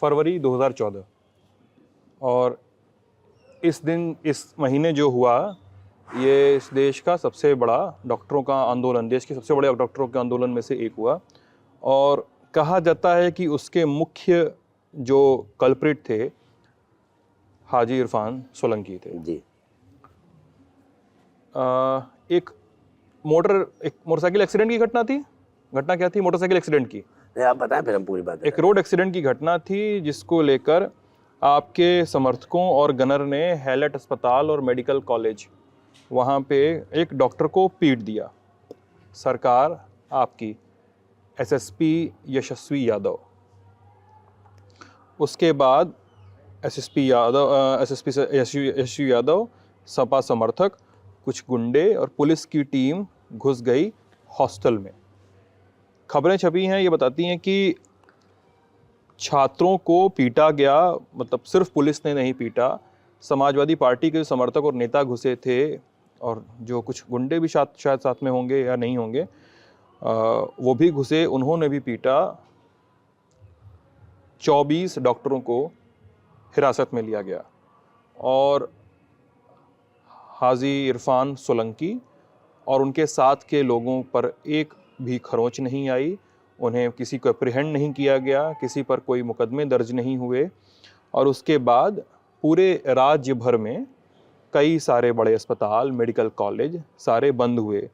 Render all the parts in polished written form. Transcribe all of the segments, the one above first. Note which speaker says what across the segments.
Speaker 1: फरवरी 2014। और इस दिन, इस महीने जो हुआ, ये इस देश का सबसे बड़ा डॉक्टरों का आंदोलन, देश के सबसे बड़े डॉक्टरों के आंदोलन में से एक हुआ। और कहा जाता है कि उसके मुख्य जो कल्प्रिट थे, हाजी इरफान सोलंकी थे
Speaker 2: जी।
Speaker 1: एक मोटरसाइकिल एक्सीडेंट की घटना थी। घटना क्या थी? मोटरसाइकिल एक्सीडेंट की।
Speaker 2: नहीं, आप बताएं फिर हम पूरी बात
Speaker 1: एक रोड एक्सीडेंट की घटना थी जिसको लेकर आपके समर्थकों और गनर ने हैलेट अस्पताल और मेडिकल कॉलेज, वहाँ पे एक डॉक्टर को पीट दिया। सरकार आपकी, एसएसपी यशस्वी यादव। उसके बाद एसएसपी यशस्वी यादव, सपा समर्थक, कुछ गुंडे और पुलिस की टीम घुस गई हॉस्टल में। खबरें छपी हैं, ये बताती हैं कि छात्रों को पीटा गया, मतलब सिर्फ पुलिस ने नहीं पीटा, समाजवादी पार्टी के समर्थक और नेता घुसे थे, और जो कुछ गुंडे भी शायद साथ में होंगे या नहीं होंगे, वो भी घुसे, उन्होंने भी पीटा। 24 डॉक्टरों को हिरासत में लिया गया और हाजी इरफान सोलंकी और उनके साथ के लोगों पर एक भी खरोंच नहीं आई। उन्हें किसी को अप्रीहेंड नहीं किया गया, किसी पर कोई मुकदमे दर्ज नहीं हुए। और उसके बाद पूरे राज्य भर में कई सारे बड़े अस्पताल, मेडिकल कॉलेज सारे बंद हुए।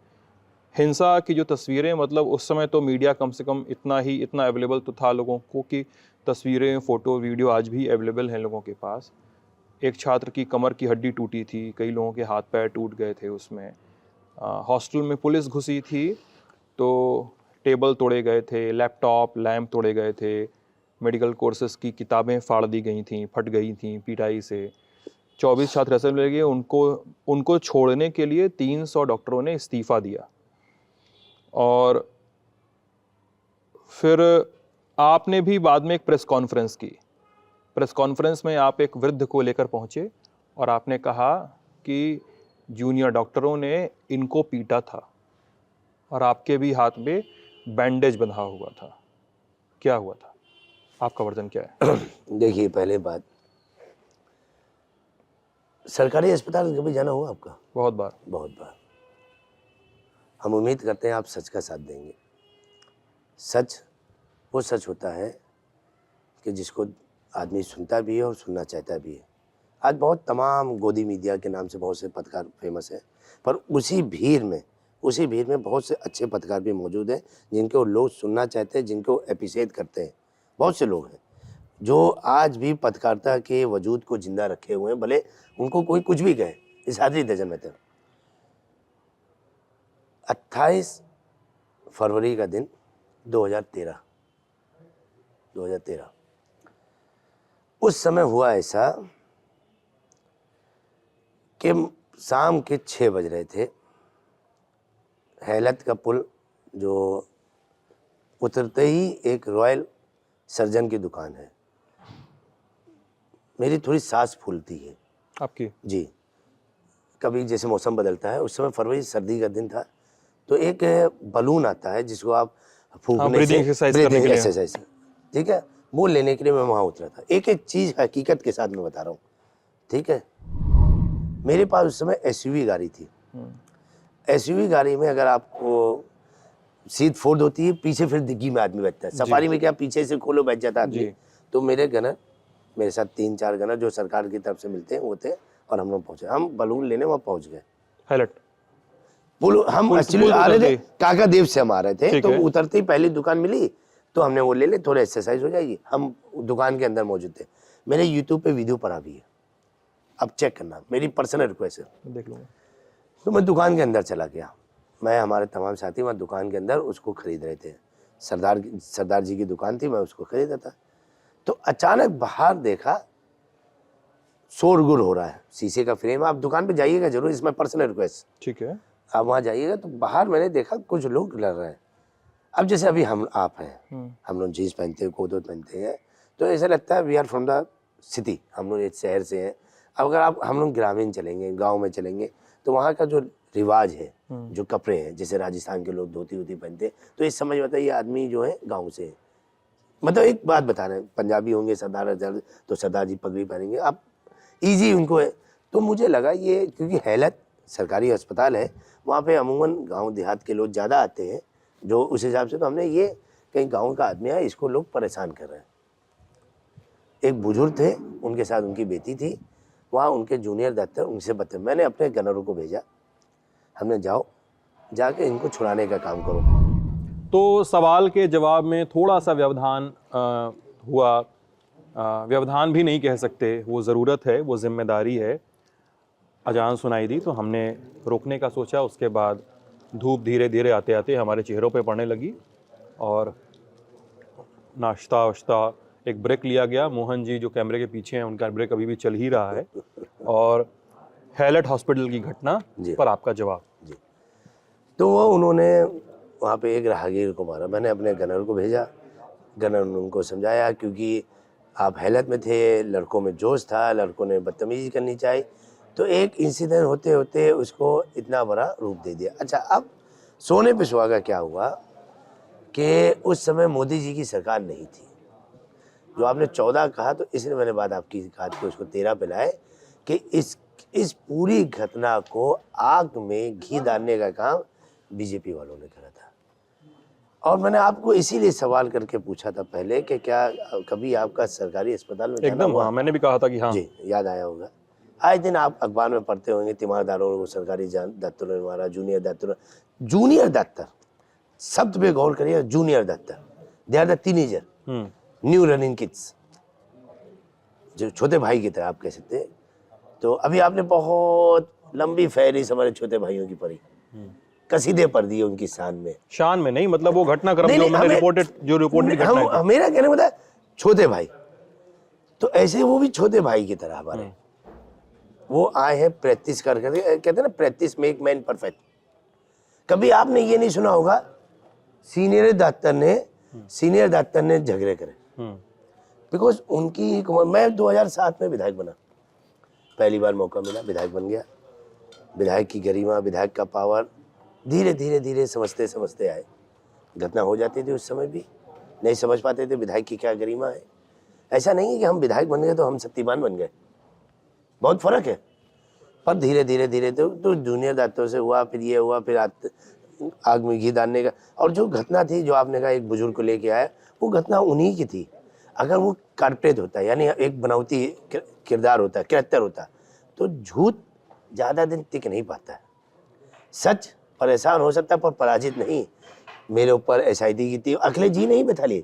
Speaker 1: हिंसा की जो तस्वीरें, मतलब उस समय तो मीडिया कम से कम इतना अवेलेबल तो था लोगों को कि तस्वीरें, फ़ोटो, वीडियो आज भी अवेलेबल हैं लोगों के पास। एक छात्र की कमर की हड्डी टूटी थी, कई लोगों के हाथ पैर टूट गए थे उसमें। हॉस्टल में पुलिस घुसी थी तो टेबल तोड़े गए थे, लैपटॉप, लैंप तोड़े गए थे, मेडिकल कोर्सेज की किताबें फाड़ दी गई थी, फट गई थी पिटाई से। 24 छात्र ऐसे ले गए। उनको छोड़ने के लिए 300 डॉक्टरों ने इस्तीफ़ा दिया। और फिर आपने भी बाद में एक प्रेस कॉन्फ्रेंस की। प्रेस कॉन्फ्रेंस में आप एक वृद्ध को लेकर पहुंचे और आपने कहा कि जूनियर डॉक्टरों ने इनको पीटा था और आपके भी हाथ में बैंडेज बंधा हुआ था। क्या हुआ था? आपका वर्जन क्या है?
Speaker 2: देखिए, पहले बात, सरकारी अस्पताल कभी जाना हुआ आपका?
Speaker 1: बहुत बार।
Speaker 2: बहुत बार। हम उम्मीद करते हैं आप सच का साथ देंगे। सच वो सच होता है कि जिसको आदमी सुनता भी है और सुनना चाहता भी है। आज बहुत तमाम गोदी मीडिया के नाम से बहुत से पत्रकार फेमस हैं, पर उसी भीड़ में बहुत से अच्छे पत्रकार भी मौजूद हैं जिनको लोग सुनना चाहते हैं, जिनको अप्रिशिएट करते हैं। बहुत से लोग हैं जो आज भी पत्रकारिता के वजूद को जिंदा रखे हुए हैं, भले उनको कोई कुछ भी कहे। इस हाजिरी दर्जन में 28 फरवरी का दिन 2013 उस समय हुआ ऐसा कि शाम के 6 बज रहे थे। हैलत का पुल जो उतरते ही एक रॉयल सर्जन की दुकान है। मेरी थोड़ी सांस फूलती है।
Speaker 1: आपकी?
Speaker 2: जी। कभी जैसे मौसम बदलता है, उस समय फरवरी, सर्दी का दिन था, तो एक बलून आता है जिसको आप फूंकने से ब्रीदिंग एक्सरसाइज, ठीक है, वो लेने के लिए मैं वहाँ उतरा था। एक एक चीज़ हकीकत के साथ मैं बता रहा हूँ, ठीक है। मेरे पास उस समय एसयूवी गाड़ी थी। एसयूवी गाड़ी में अगर आपको सीट फोल्ड होती है, पीछे फिर डिग्गी में आदमी बैठता है। सफारी में क्या पीछे से खोलो बैठ जाता आदमी। तो मेरे गनर, मेरे साथ 3-4 गनर जो सरकार की तरफ से मिलते हैं वो थे, और हम लोग पहुँचे। हम बलून लेने वहाँ पहुँच गए।
Speaker 1: हैलट
Speaker 2: पुल, हम एक्चुअली आ रहे थे काका देव से, हम आ रहे थे, तो उतरते ही पहली दुकान मिली तो हमने वो ले ले, थोड़ा एक्सरसाइज हो जाएगी। हम दुकान के अंदर मौजूद थे। मेरे यूट्यूब पे वीडियो पड़ा भी है, अब चेक करना, मेरी पर्सनल रिक्वेस्ट है,
Speaker 1: देख लूँगा।
Speaker 2: तो मैं दुकान के अंदर चला गया। मैं, हमारे तमाम साथी वहाँ दुकान के अंदर उसको खरीद रहे थे। सरदार जी की दुकान थी, मैं उसको खरीद रहा था। तो अचानक बाहर देखा शोरगुल हो रहा है, शीशे का फ्रेम। आप दुकान पे जाइएगा जरूर, इसमें पर्सनल रिक्वेस्ट,
Speaker 1: ठीक है।
Speaker 2: आप वहाँ जाइएगा तो बाहर मैंने देखा कुछ लोग लड़ रहे हैं। अब जैसे अभी आप हैं, हम लोग जीन्स पहनते हैं, कोट पहनते हैं, तो ऐसा लगता है we are from the city, हम लोग एक शहर से हैं। अब अगर हम लोग ग्रामीण चलेंगे, गांव में चलेंगे, तो वहाँ का जो रिवाज है, जो कपड़े हैं, जैसे राजस्थान के लोग धोती वोती पहनते हैं, तो इस समझ में आता है ये आदमी जो है गाँव से है, मतलब एक बात बता रहे हैं, पंजाबी होंगे सरदार तो सरदार जी पगड़ी पहनेंगे, आप इजी उनको है। तो मुझे लगा ये, क्योंकि हैलत सरकारी अस्पताल है, वहाँ पे अमूमन गांव देहात के लोग ज़्यादा आते हैं, जो उस हिसाब से तो हमने ये कहीं गांव का आदमी है, इसको लोग परेशान कर रहे हैं। एक बुजुर्ग थे, उनके साथ उनकी बेटी थी, वहाँ उनके जूनियर डॉक्टर उनसे बता, मैंने अपने गनरों को भेजा, हमने जाओ जाके इनको छुड़ाने का काम करो।
Speaker 1: तो सवाल के जवाब में थोड़ा सा व्यवधान हुआ, व्यवधान भी नहीं कह सकते, वो ज़रूरत है, वो जिम्मेदारी है। अजान सुनाई दी तो हमने रोकने का सोचा, उसके बाद धूप धीरे धीरे आते आते हमारे चेहरों पे पड़ने लगी और नाश्ता वाश्ता, एक ब्रेक लिया गया। मोहन जी जो कैमरे के पीछे हैं, उनका ब्रेक अभी भी चल ही रहा है। और हैलट हॉस्पिटल की घटना पर आपका जवाब।
Speaker 2: जी, तो वो उन्होंने वहाँ पे एक राहगीर को मारा, मैंने अपने गनर को भेजा, गनर ने उनको समझाया, क्योंकि आप हैलत में थे, लड़कों में जोश था, लड़कों ने बदतमीजी करनी चाहिए, तो एक इंसिडेंट होते होते उसको इतना बड़ा रूप दे दिया। अच्छा, अब सोने पे सुहागा क्या हुआ कि उस समय मोदी जी की सरकार नहीं थी। जो आपने 14 कहा, तो इसलिए मैंने बात आपकी कहा कि उसको 13 पे लाए, कि इस पूरी घटना को आग में घी डालने का काम बीजेपी वालों ने करा था। और मैंने आपको इसीलिए सवाल करके पूछा था पहले कि क्या कभी आपका सरकारी अस्पताल में
Speaker 1: एकदम हुआ? मैंने भी कहा था कि हाँ
Speaker 2: जी, याद आया होगा। आए दिन आप अखबार में पढ़ते होंगे, तीमारदारों को सरकारी डॉक्टरों ने मारा, जूनियर डॉक्टर, शब्द पे गौर करिए, junior doctor, they are the teenager, new running kids, जो छोटे भाई की तरह आप कह सकते हैं। तो अभी आपने बहुत लंबी फहरिस्त हमारे छोटे भाइयों की पढ़ी, कसीदे पढ़ दिए उनकी शान में नहीं, मतलब वो घटनाक्रम जो मैंने रिपोर्टेड घटना है। मेरा कहने मतलब छोटे भाई, तो ऐसे वो भी छोटे भाई की तरह हमारे, वो आए हैं प्रैक्टिस कर करके, कहते हैं ना प्रैक्टिस मेक मैन परफेक्ट। कभी आपने ये नहीं सुना होगा सीनियर डॉक्टर ने झगड़े करे, बिकॉज उनकी उम्र, मैं 2007 में विधायक बना, पहली बार मौका मिला, विधायक बन गया। विधायक की गरिमा, विधायक का पावर, धीरे धीरे धीरे समझते समझते आए। घटना हो जाती थी उस समय भी, नहीं समझ पाते थे विधायक की क्या गरिमा है। ऐसा नहीं है कि हम विधायक बन गए तो हम शक्तिमान बन गए, बहुत फर्क है। पर धीरे धीरे धीरे तो जूनियर डॉक्टरों से हुआ, फिर ये हुआ, फिर आग में घी डालने का। और जो घटना थी, जो आपने कहा एक बुजुर्ग को लेके आया, वो घटना उन्हीं की थी। अगर वो कारपोरेट होता, यानी एक बनावटी किरदार होता, कैरेक्टर होता, तो झूठ ज़्यादा दिन टिक नहीं पाता है। सच परेशान हो सकता पर पराजित नहीं। मेरे ऊपर SIT की थी, अखिलेश जी नहीं बैठा लिए।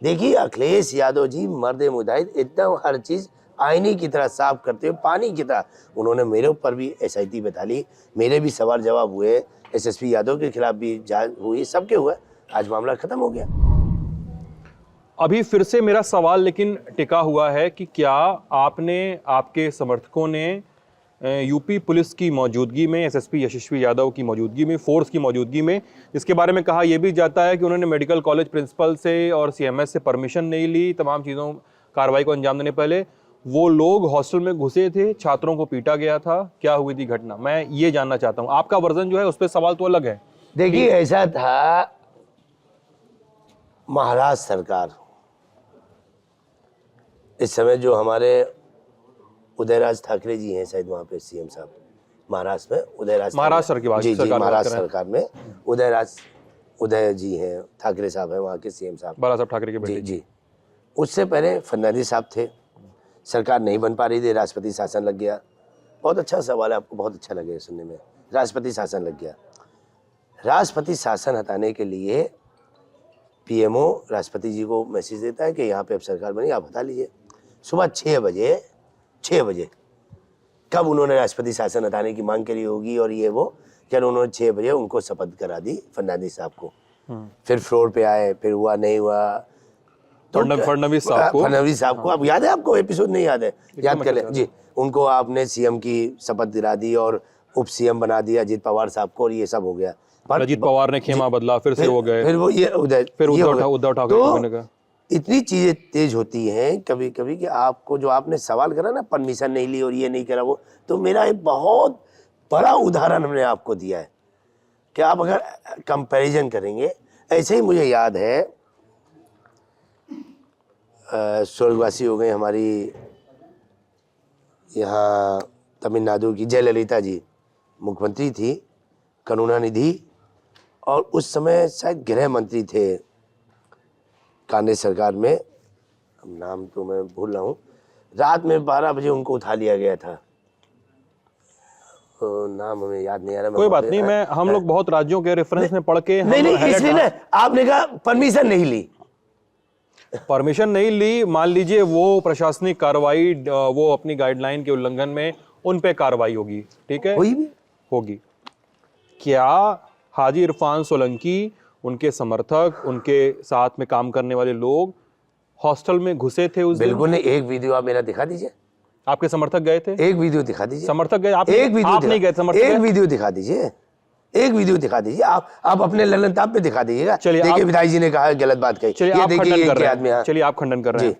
Speaker 2: देखिए अखिलेश यादव जी मर्द मुजाहिद, एकदम हर चीज़ आईने की तरह साफ करते हुए, पानी की तरह उन्होंने मेरे ऊपर भी SIT बैठा ली। मेरे भी सवाल जवाब हुए, SSP यादव के खिलाफ भी जांच हुई, सबके हुए। आज मामला खत्म हो गया।
Speaker 1: अभी फिर से मेरा सवाल लेकिन टिका हुआ है कि क्या आपने, आपके समर्थकों ने यूपी पुलिस की मौजूदगी में, SSP यशस्वी यादव की मौजूदगी में, फोर्स की मौजूदगी में, जिसके बारे में कहा यह भी जाता है कि उन्होंने मेडिकल कॉलेज प्रिंसिपल से और CMS से परमिशन नहीं ली, तमाम चीज़ों कार्रवाई को अंजाम देने पहले वो लोग हॉस्टल में घुसे थे, छात्रों को पीटा गया था, क्या हुई थी घटना? मैं ये जानना चाहता हूँ। आपका वर्जन जो है उस पर सवाल तो अलग है।
Speaker 2: देखिए ऐसा था, महाराष्ट्र सरकार, इस समय जो हमारे उदयराज ठाकरे जी हैं, शायद वहाँ पे CM साहब, महाराष्ट्र में
Speaker 1: महाराष्ट्र की बात,
Speaker 2: जी महाराष्ट्र सरकार में उदय जी हैं, ठाकरे साहब हैं वहाँ के CM साहब,
Speaker 1: बाला साहब ठाकरे के बेटे।
Speaker 2: जी। उससे पहले फडणवीस साहब थे, सरकार नहीं बन पा रही थी, राष्ट्रपति शासन लग गया। बहुत अच्छा सवाल है, आपको बहुत अच्छा लगेगा सुनने में। राष्ट्रपति शासन लग गया। राष्ट्रपति शासन हटाने के लिए PMO राष्ट्रपति जी को मैसेज देता है कि यहाँ पे अब सरकार बनी, आप हटा लीजिए। सुबह 6 बजे कब उन्होंने राष्ट्रपति शासन हटाने की मांग करी होगी, और ये वो क्या उन्होंने 6 बजे उनको शपथ करा दी फडणवीस साहब को। फिर फ्लोर पे आए, फिर हुआ नहीं हुआ, तो फडणवीस साहब को, अब याद है आपको? एपिसोड नहीं याद है? याद कर ले जी। उनको आपने CM की शपथ दिला दी और उप CM बना दिया अजीत पवार साहब को, और ये सब हो गया।
Speaker 1: अजीत पवार ने खेमा बदला, फिर से हो गए,
Speaker 2: फिर वो ये
Speaker 1: उद्धव ठाकरे का।
Speaker 2: इतनी चीजें तेज होती हैं कभी कभी कि आपको, जो आपने सवाल करा ना, परमिशन नहीं ली और ये नहीं करा वो, तो मेरा एक बहुत बड़ा उदाहरण हमने आपको दिया है कि आप अगर कंपैरिजन करेंगे, ऐसे ही मुझे याद है स्वर्गवासी हो गए हमारी यहाँ तमिलनाडु की जयललिता जी, मुख्यमंत्री थी, करुणानिधि, और उस समय शायद गृह मंत्री थे कांग्रेस सरकार में, अब नाम तो मैं भूल रहा हूँ। रात में 12 बजे उनको उठा लिया गया था, तो नाम हमें याद नहीं आ रहा।
Speaker 1: कोई बात नहीं, मैं हम लोग बहुत राज्यों के रेफरेंस में पढ़ के
Speaker 2: नहीं इसलिए ना आपने कहा परमिशन नहीं ली।
Speaker 1: परमिशन नहीं ली, मान लीजिए वो प्रशासनिक कार्रवाई, वो अपनी गाइडलाइन के उल्लंघन में उन पे कार्रवाई होगी, ठीक है,
Speaker 2: हुई भी
Speaker 1: होगी। क्या हाजी इरफान सोलंकी, उनके समर्थक, उनके साथ में काम करने वाले लोग हॉस्टल में घुसे थे उस दिन?
Speaker 2: बिल्कुल नहीं। एक वीडियो आप मेरा दिखा दीजिए।
Speaker 1: आपके समर्थक गए थे?
Speaker 2: एक वीडियो दिखा दीजिए।
Speaker 1: समर्थक गए? आप
Speaker 2: एक वीडियो
Speaker 1: आप नहीं गए? समर्थक
Speaker 2: एक वीडियो दिखा दीजिए, एक वीडियो दिखा दीजिए। आप अपने ललन ताप पे दिखा दीजिएगा।
Speaker 1: चलिए,
Speaker 2: देखिए विधायक जी ने कहा गलत बात कही।
Speaker 1: चलिए आप खंडन कर रहे हैं, चलिए आप खंडन कर रहे हैं।